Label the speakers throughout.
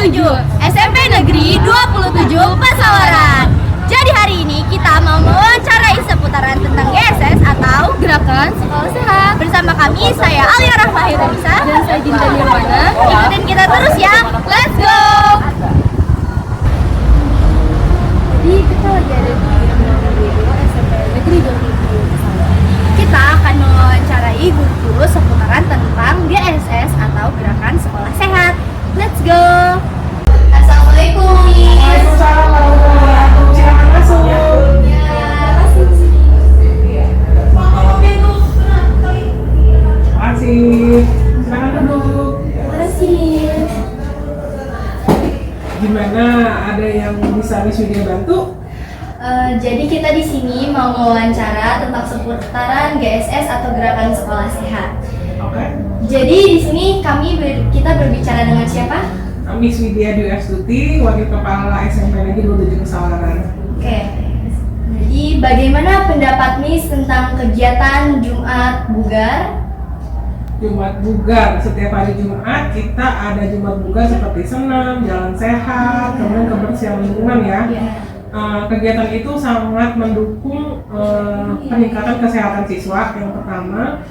Speaker 1: menuju SMP Negeri 27 Pasawaran. Jadi hari ini kita mau mewawancarai seputaran tentang GSS atau Gerakan Sekolah Sehat. Bersama kami, saya Alia Rahmahirunisa
Speaker 2: dan saya Dinda Nirwana.
Speaker 1: Ikutin kita terus ya, let's go!
Speaker 2: Jadi kita lagi ada di SMP Negeri 27 Pasawaran.
Speaker 1: Kita akan mewawancarai guru-guru seputaran tentang GSS atau Gerakan Sekolah Sehat. Let's go! Assalamualaikum, Miss.
Speaker 3: Waalaikumsalam warahmatullahi wabarakatuh. Silakan masuk. Terima kasih. Silakan duduk.
Speaker 2: Terima kasih.
Speaker 3: Gimana? Ada yang bisa Miss Widya bantu?
Speaker 1: Jadi kita di sini mau mewawancara tentang seputaran GSS atau Gerakan Sekolah Sehat.
Speaker 3: Oke.
Speaker 1: Jadi di sini kita berbicara dengan siapa?
Speaker 3: Miss Widya Dwi Astuti, Wakil Kepala SMP Negeri 27 Pasawaran.
Speaker 1: Oke. Jadi bagaimana pendapat Miss tentang kegiatan Jumat Bugar?
Speaker 3: Jumat Bugar, setiap hari Jumat kita ada Jumat Bugar seperti senam, jalan sehat, kemudian kebersihan lingkungan ya. Kegiatan itu sangat mendukung peningkatan kesehatan siswa yang pertama.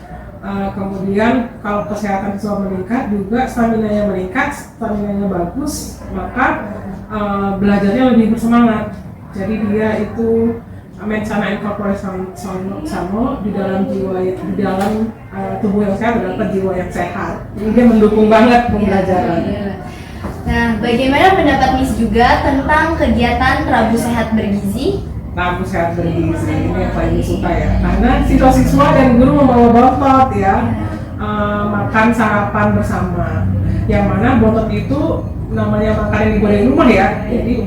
Speaker 3: Kemudian kalau kesehatan siswa meningkat juga stamina-nya meningkat, stamina-nya bagus, maka belajarnya lebih bersemangat. Jadi dia itu mensana incorpore sano di dalam jiwa, di dalam tubuh yang sehat terdapat jiwa yang sehat. Jadi dia mendukung banget pembelajaran.
Speaker 1: Nah, bagaimana pendapat Miss juga tentang kegiatan Rabu Sehat Bergizi?
Speaker 3: Rabu Sehat Bergizi ini yang paling suka ya, karena siswa-siswa dan guru membawa botot ya, makan sarapan bersama. Yang mana botot itu namanya makan yang dibuat di rumah ya, jadi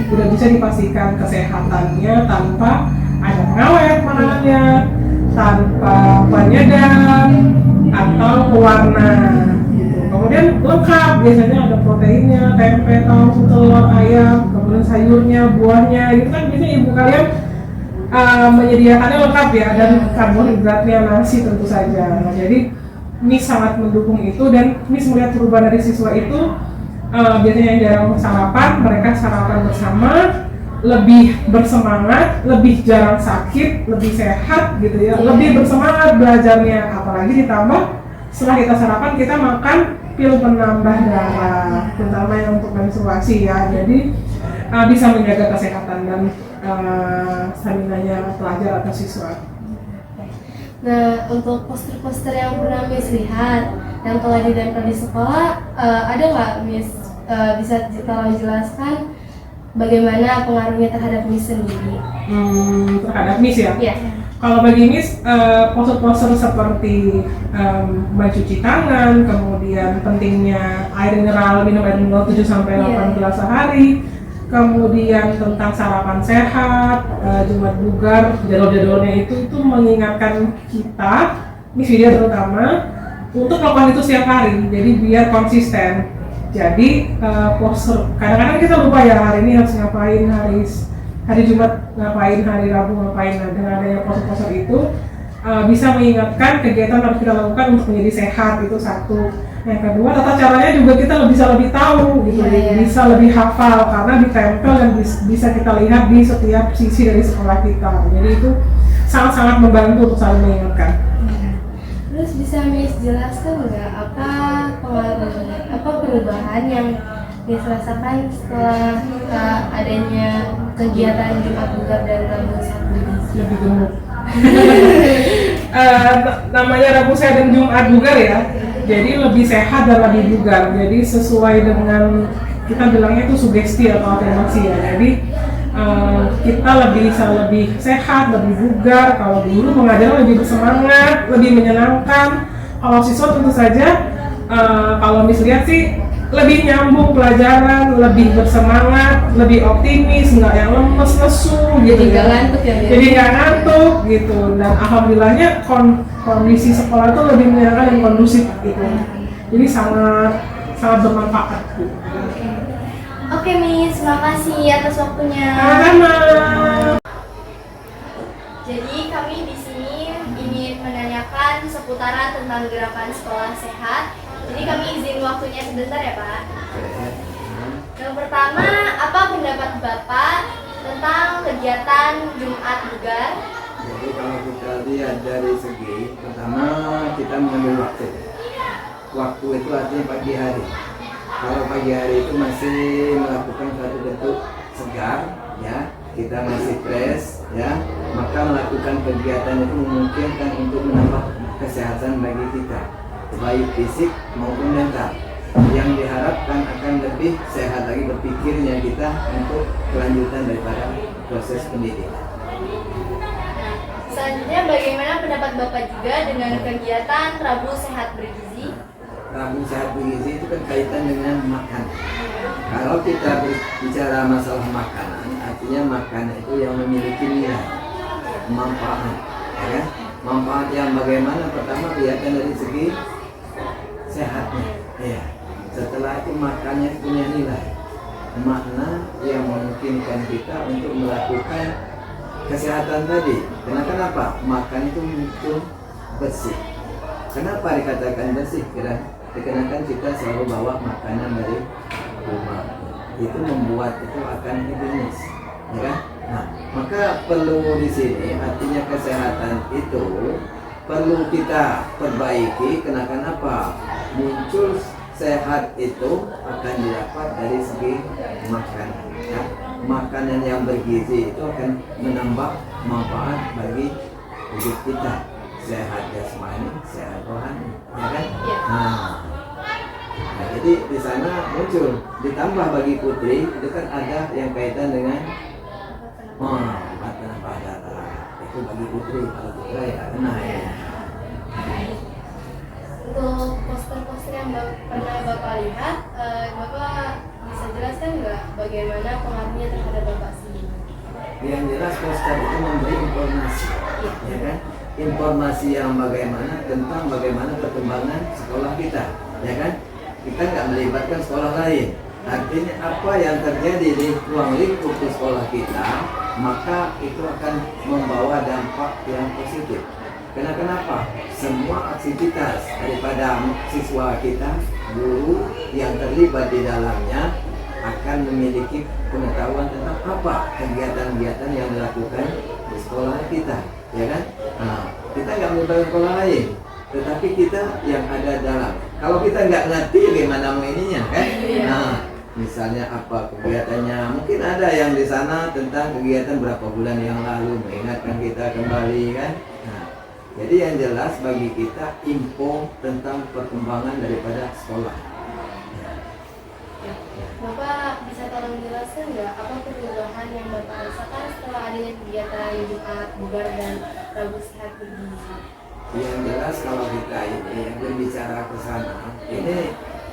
Speaker 3: udah bisa dipastikan kesehatannya tanpa ada pengawet makanannya, tanpa penyedap atau pewarna. Kemudian lengkap, biasanya ada proteinnya, tempe, tahu, telur, ayam, kemudian sayurnya, buahnya, itu kan biasanya ibu kalian menyediakannya lengkap ya, dan karbohidratnya nasi tentu saja. Nah, jadi Miss sangat mendukung itu, dan Miss melihat perubahan dari siswa itu biasanya yang jarang sarapan, mereka sarapan bersama, lebih bersemangat, lebih jarang sakit, lebih sehat gitu ya, lebih bersemangat belajarnya, apalagi ditambah setelah kita sarapan kita makan pil penambah darah, terutama yang untuk menstruasi ya, jadi bisa menjaga kesehatan dan stamina-nya pelajar atau siswa.
Speaker 2: Nah, untuk poster-poster yang pernah Miss lihat yang telah ditempel di sekolah, ada nggak Miss bisa tolong jelaskan bagaimana pengaruhnya terhadap Miss sendiri?
Speaker 3: Terhadap Miss ya?
Speaker 2: Iya.
Speaker 3: Kalau bagi Miss, poster-poster seperti mencuci tangan, kemudian pentingnya air mineral, minum air mineral 7-8 gelas sehari, kemudian tentang sarapan sehat, Jumat Bugar, jadwal-jadwalnya itu mengingatkan kita, Miss Widya terutama, untuk melakukan itu setiap hari, jadi biar konsisten. Jadi poster, kadang-kadang kita lupa ya hari ini harus ngapain, hari Jumat ngapain, hari Rabu ngapain. Nah, dengan adanya poster-poster itu bisa mengingatkan kegiatan harus kita lakukan untuk menjadi sehat, itu satu. Yang kedua, tata caranya juga kita bisa lebih tahu gitu, bisa lebih hafal karena ditempel dan bisa kita lihat di setiap sisi dari sekolah kita. Jadi itu sangat-sangat membantu untuk saling mengingatkan.
Speaker 2: Terus bisa Miss jelaskan nggak apa perubahan yang Miss rasakan setelah adanya kegiatan Jumat Bugar dan Rabu Sehat Bergizi?
Speaker 3: Lebih gemuk. Namanya Rabu Sehat dan Jumat Bugar ya, jadi lebih sehat dan lebih bugar. Jadi sesuai dengan kita bilangnya itu sugesti atau afirmasi ya. Jadi kita bisa lebih sehat, lebih bugar. Kalau guru mengajar lebih bersemangat, lebih menyenangkan. Kalau siswa tentu saja kalau Miss lihat sih lebih nyambung pelajaran, lebih bersemangat, lebih optimis, nggak yang lemes lesu gitu.
Speaker 2: Jadi nggak ngantuk ya?
Speaker 3: Jadi nggak ngantuk gitu. Dan alhamdulillahnya kondisi sekolah itu lebih menyenangkan dan kondusif gitu. Jadi sangat bermanfaat. Gitu.
Speaker 1: Oke Miss, makasih atas waktunya.
Speaker 3: Sama-sama.
Speaker 1: Jadi kami di sini ingin menanyakan seputaran tentang Gerakan Sekolah Sehat. Jadi kami izin waktunya sebentar ya Pak.
Speaker 2: Yang pertama, apa pendapat Bapak tentang kegiatan Jumat Bugar?
Speaker 4: Jadi kalau kita lihat dari segi pertama kita mengambil waktu. Waktu itu artinya pagi hari. Kalau pagi hari itu masih melakukan suatu bentuk segar, ya, kita masih fresh, ya, maka melakukan kegiatan itu memungkinkan untuk menambah kesehatan bagi kita, baik fisik maupun mental. Yang diharapkan akan lebih sehat lagi berpikirnya kita untuk kelanjutan daripada proses pendidikan.
Speaker 2: Selanjutnya, bagaimana pendapat Bapak juga dengan kegiatan Rabu Sehat Bergizi?
Speaker 4: Rabu Sehat Bergizi itu kan kaitan dengan makan. Kalau kita berbicara masalah makanan, artinya makanan itu yang memiliki nilai, manfaat, ya kan? Manfaat yang bagaimana? Pertama kelihatan dari segi sehatnya, ya. Setelah itu makannya punya nilai, makna yang memungkinkan kita untuk melakukan kesehatan tadi. Karena kenapa? Makan itu muncul bersih. Kenapa dikatakan bersih? Dikarenakan kita selalu bawa makanan dari rumah. Itu membuat itu akan higienis, ya kan? Nah, maka perlu di sini artinya kesehatan itu perlu kita perbaiki. Kenapa? Muncul sehat itu akan didapat dari segi makanan, ya. Makanan yang bergizi itu akan menambah manfaat bagi hidup kita, sehat jasmani, sehat rohani, ya kan? Nah, jadi di sana muncul ditambah bagi putri itu kan ada yang kaitan dengan makanan pada itu bagi putri, kalau putra ya kena ya.
Speaker 2: Untuk poster-poster yang pernah Bapak lihat, Bapak bisa jelaskan nggak bagaimana pengaruhnya terhadap Bapak sendiri?
Speaker 4: Yang jelas poster itu memberi informasi, ya kan? Informasi yang bagaimana tentang bagaimana perkembangan sekolah kita, ya kan? Kita nggak melibatkan sekolah lain. Artinya apa yang terjadi di ruang lingkup di sekolah kita, maka itu akan membawa dampak yang positif. Kenapa? Semua aktivitas daripada siswa kita, guru yang terlibat di dalamnya akan memiliki pengetahuan tentang apa kegiatan-kegiatan yang dilakukan di sekolah kita, ya kan? Nah, kita nggak melibatkan sekolah lain, tetapi kita yang ada dalam. Kalau kita nggak ngerti gimana mau ininya, kan? Nah, misalnya apa kegiatannya, mungkin ada yang di sana tentang kegiatan berapa bulan yang lalu mengingatkan kita kembali, kan? Nah, jadi yang jelas bagi kita info tentang perkembangan daripada sekolah.
Speaker 2: Bapak bisa tolong jelaskan nggak apa perubahan yang Bapak rasakan setelah adanya kegiatan Jumat Bugar dan Rabu Sehat Bergizi?
Speaker 4: Yang jelas kalau kita ini berbicara ke sana, ini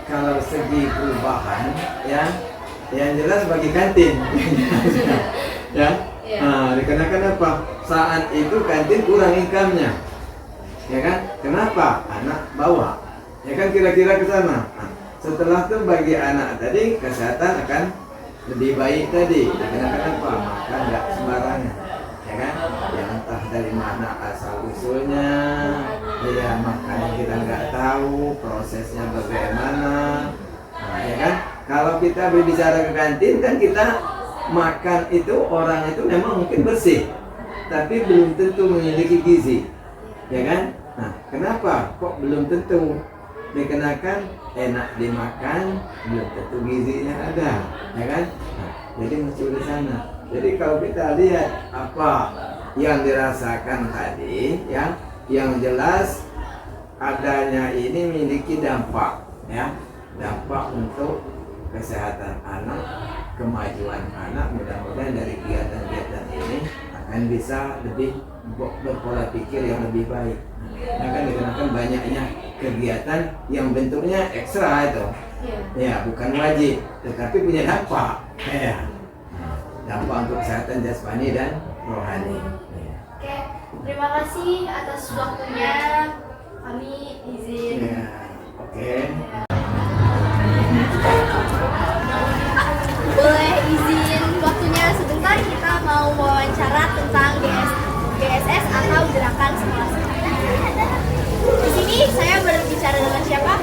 Speaker 4: kalau segi perubahan, ya, yang jelas bagi kantin, ya. Nah, dikarenakan apa? Saat itu kantin kurang income-nya, ya kan? Kenapa? Anak bawa, ya kan, kira-kira ke sana. Nah, setelah itu bagi anak tadi kesehatan akan lebih baik tadi. Dikarenakan apa? Makan nggak sembarangan, ya kan? Ya entah dari mana asal usulnya, ya makanan kita nggak tahu prosesnya bagaimana, nah, ya kan? Kalau kita berbicara ke kantin kan kita makan itu orang itu memang mungkin bersih, tapi belum tentu memiliki gizi, ya kan? Nah, kenapa kok belum tentu? Dikenakan enak dimakan, belum tentu gizinya ada, ya kan? Nah, jadi muncul di sana. Jadi kalau kita lihat apa yang dirasakan tadi, ya, yang jelas adanya ini memiliki dampak, ya, dampak untuk kesehatan anak, kemajuan anak. Mudah-mudahan dari kegiatan-kegiatan ini akan bisa lebih berpola pikir yang lebih baik. Akan dikenakan banyaknya kegiatan yang bentuknya ekstra itu, ya, bukan wajib, tetapi punya dampak, ya, dampak untuk kesehatan jasmani dan rohani.
Speaker 2: Oke, terima kasih atas waktunya. Kami izin.
Speaker 4: Ya, oke.
Speaker 1: Boleh izin waktunya sebentar, kita mau wawancara tentang GSS atau Gerakan Sekolah Sehat. Di sini saya berbicara dengan siapa?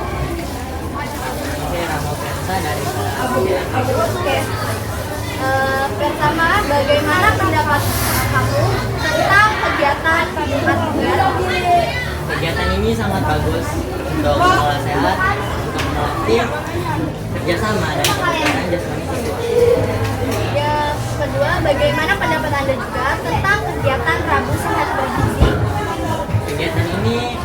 Speaker 1: Oke,
Speaker 5: ini sangat bagus untuk sekolah sehat, untuk melatih kerjasama dan peningkatan jasmani siswa.
Speaker 1: Yang kedua, bagaimana pendapat Anda juga tentang kegiatan Rabu Sehat Bergizi?
Speaker 5: Kegiatan ini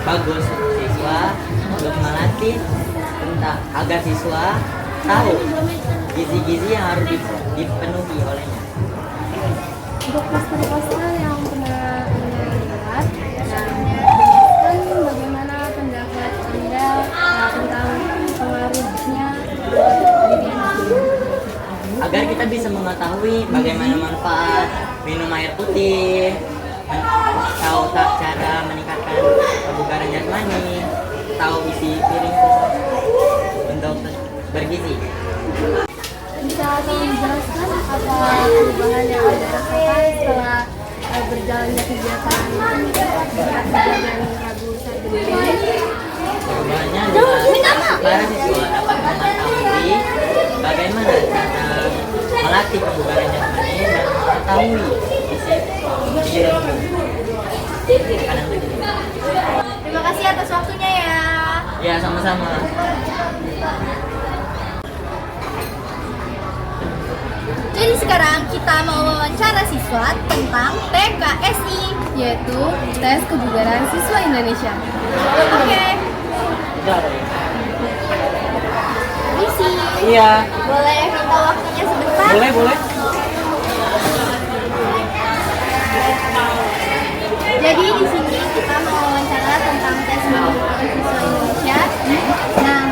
Speaker 5: bagus untuk siswa untuk melatih tentang agar siswa tahu gizi-gizi yang harus dipenuhi olehnya.
Speaker 2: Untuk poster-poster yang pernah Anda lihat, menjelaskan bagaimana pendapat Anda tentang pengaruhnya terhadap diri Anda.
Speaker 5: Agar kita bisa mengetahui bagaimana manfaat minum air putih, tahu tak cara meningkatkan kebugaran jasmani, tahu isi piringku untuk bergizi.
Speaker 2: Bisa tolong jelaskan apa perubahan yang Anda rasakan setelah berjalannya kegiatan dan Rabu Sehat Bergizi?
Speaker 5: Perubahannya adalah para siswa dapat mengetahui bagaimana cara melatih kebugaran jasmani dan mengetahui isi piringku.
Speaker 1: Terima kasih atas waktunya ya.
Speaker 5: Ya, sama-sama.
Speaker 1: Jadi sekarang kita mau wawancara siswa tentang TKSI,
Speaker 2: Yaitu tes kebugaran siswa Indonesia.
Speaker 1: Oke. Misi.
Speaker 5: Iya,
Speaker 1: Boleh minta waktunya sebentar?
Speaker 5: boleh.
Speaker 1: Jadi di sini kita mau wawancara tentang tes kebugaran siswa Indonesia. Nah,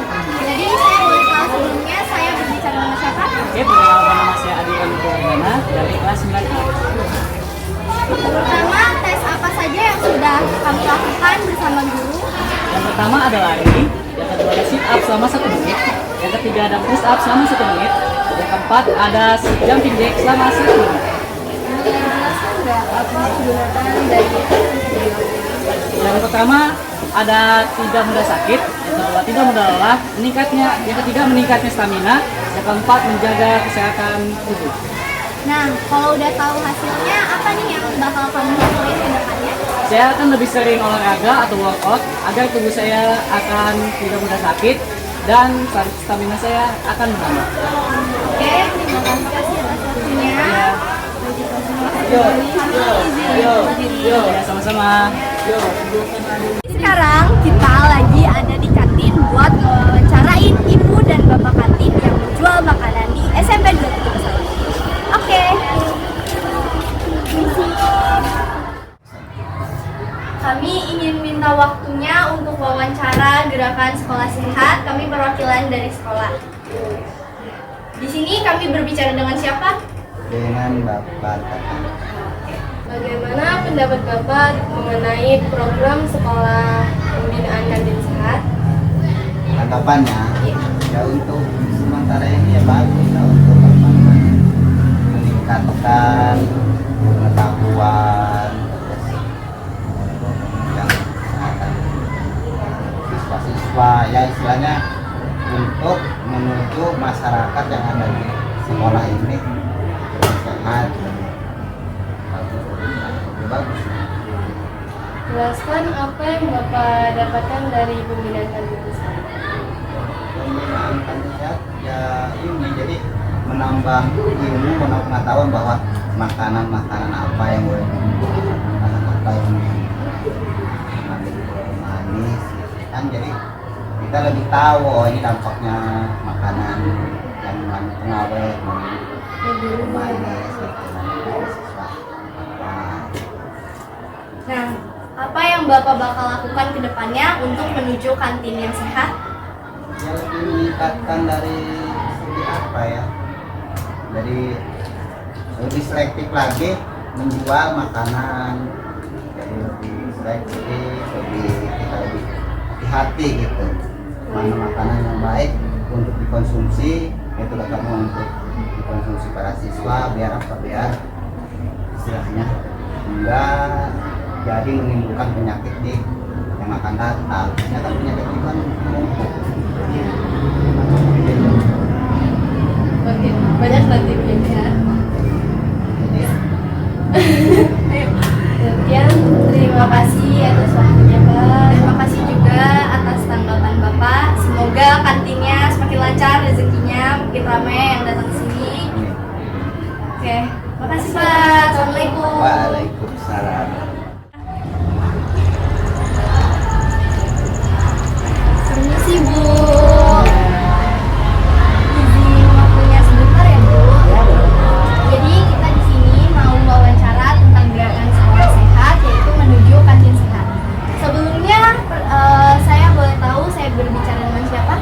Speaker 1: jadi saya boleh tahu sebelumnya saya berbicara dengan siapa?
Speaker 5: Oke, perkenalkan nama saya Adi Pramana dari kelas 9A.
Speaker 1: Pertama, tes apa saja yang sudah kamu lakukan bersama guru?
Speaker 5: Yang pertama ada lari, yang kedua ada sit up selama 1 menit, yang ketiga ada push up selama 1 menit, yang keempat ada jumping jack selama 1 menit.
Speaker 2: Jelaskan nggak apa kegunaan dari
Speaker 5: Yang pertama ada tidak mudah sakit, yang kedua tidak mudah lelah, yang ketiga meningkatnya stamina, yang keempat menjaga kesehatan tubuh.
Speaker 1: Nah, kalau udah tahu hasilnya, apa nih yang bakal kamu lakuin ke depannya?
Speaker 5: Saya akan lebih sering olahraga atau workout agar tubuh saya akan tidak mudah sakit dan stamina saya akan menambah.
Speaker 1: Oke, terima kasih atas waktunya.
Speaker 5: Ya, sama-sama.
Speaker 1: Sekarang kita lagi ada di kantin buat ngewawancarain ibu dan bapak kantin yang menjual makanan di SMP 27 Pesawat. Oke. Kami ingin minta waktunya untuk wawancara gerakan sekolah sehat. Kami perwakilan dari sekolah. Di sini kami berbicara dengan siapa?
Speaker 6: Dengan Bapak Tata.
Speaker 2: Bagaimana pendapat Bapak mengenai program sekolah pembinaan kantin sehat?
Speaker 6: Tanggapannya ya untuk sementara ini ya bagus ya untuk apa namanya, meningkatkan pengetahuan yang kesehatan siswa-siswa ya istilahnya untuk menuju masyarakat yang ada di sekolah ini sehat bagus.
Speaker 2: Jelaskan apa yang Bapak dapatkan dari pembinaan kantin sehat.
Speaker 6: Pembinaan kantin sehat ya ini jadi menambah ilmu, menambah pengetahuan bahwa makanan apa yang boleh dimakan, makanan apa yang manis kan, jadi kita lebih tahu oh ini dampaknya makanan yang pengawet manis gitu.
Speaker 1: Nah, apa yang Bapak bakal lakukan ke depannya untuk menuju kantin yang sehat?
Speaker 6: Ya lebih meningkatkan dari segi apa ya, dari lebih selektif lagi menjual makanan, jadi lebih selektif, kita lebih hati-hati gitu mana makanan yang baik untuk dikonsumsi, itu kamu untuk dikonsumsi para siswa biar istilahnya enggak jadi menimbulkan penyakit yang akan datang. Ternyata penyakit itu kan menumpuk.
Speaker 2: Banyak tipsnya ya. Sekian, terima kasih atas waktunya Pak.
Speaker 1: dengan Bapak. Semoga kantinnya semakin lancar, rezekinya makin ramai yang datang ke sini. Oke, makasih Pak. Assalamualaikum.
Speaker 6: Waalaikumsalam.
Speaker 1: Permisi Bu. Izin waktunya sebentar ya Bu. Jadi kita di sini mau wawancara tentang gerakan sekolah sehat, yaitu menuju kantin sehat. Sebelumnya saya boleh tahu saya berbicara dengan siapa?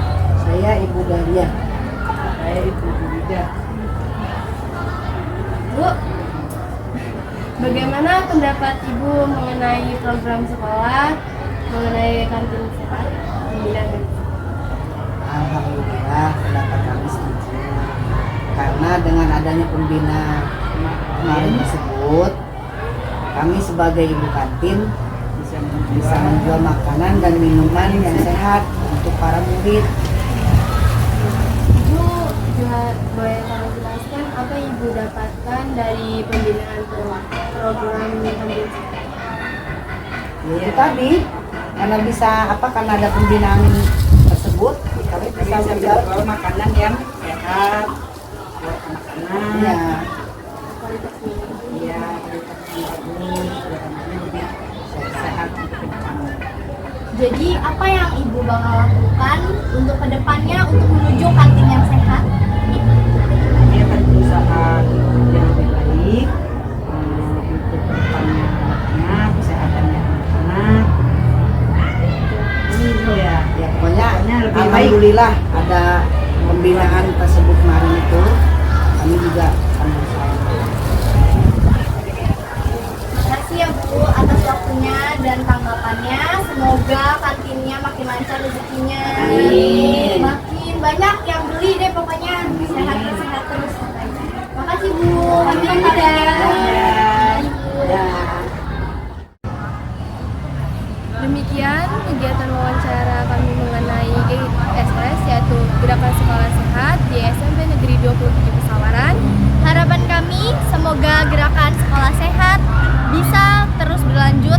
Speaker 7: Saya Ibu Dahlia. Saya Ibu Wida.
Speaker 2: Bu, bagaimana pendapat Ibu mengenai program sekolah, mengenai kantin sehat, pembinaan kantin sehat?
Speaker 7: Alhamdulillah pendapat kami setuju. Karena dengan adanya pembina kemarin tersebut, kami sebagai ibu kantin bisa menjual makanan dan minuman yang sehat untuk para murid.
Speaker 2: Ibu boleh tolong jelaskan apa Ibu dapatkan dari pembinaan program kantin sehat?
Speaker 7: Ya, itu tadi karena ada pembinaan tersebut kami bisa menjual makanan yang sehat buat anak-anak. Ya.
Speaker 2: Kualitasnya.
Speaker 7: Iya, kualitasnya bagus, anak-anaknya lebih sehat untuk kedepannya.
Speaker 1: Jadi apa yang Ibu bakal lakukan untuk kedepannya untuk menuju kantin yang sehat?
Speaker 7: Kami akan berusaha yang lebih baik untuk kedepannya anak-anak, kesehatannya anak-anak. Ya, pokoknya alhamdulillah ada pembinaan tersebut kemarin itu, kami juga akan berusaha.
Speaker 1: Makasih ya Bu atas waktunya dan tanggapannya. Semoga kantinnya makin lancar rezekinya.
Speaker 7: Amin.
Speaker 1: Makin banyak yang beli deh pokoknya. Sehat terus. Makasih Bu. Kami
Speaker 2: Demikian kegiatan wawancara kami mengenai GSS, yaitu Gerakan Sekolah Sehat di SMP Negeri 27 Pesawaran.
Speaker 1: Harapan kami semoga gerakan sekolah sehat bisa terus berlanjut